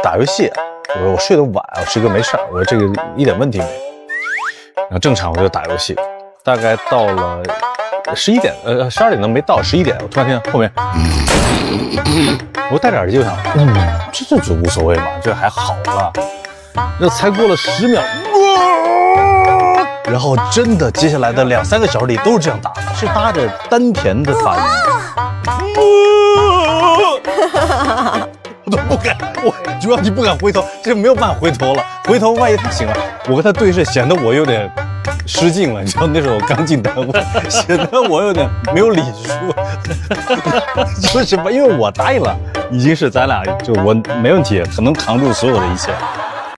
打游戏，我睡得晚，我师哥没事，我说这个一点问题没有。然后正常我就打游戏，大概到了11点，12点都没到，11点，我突然听到后面，我戴着耳机我想，这就无所谓嘛，这还好了。这才过了10秒，然后真的接下来的2、3个小时里都是这样打的，是搭着丹田的发音。我都不敢，主要你不敢回头，这没有办法回头了，回头万一他醒了，我跟他对视，显得我有点失敬了。你知道那时候我刚进单位，显得我有点没有礼数，就是因为我答应了，已经是咱俩就我没问题，可能扛住所有的一切。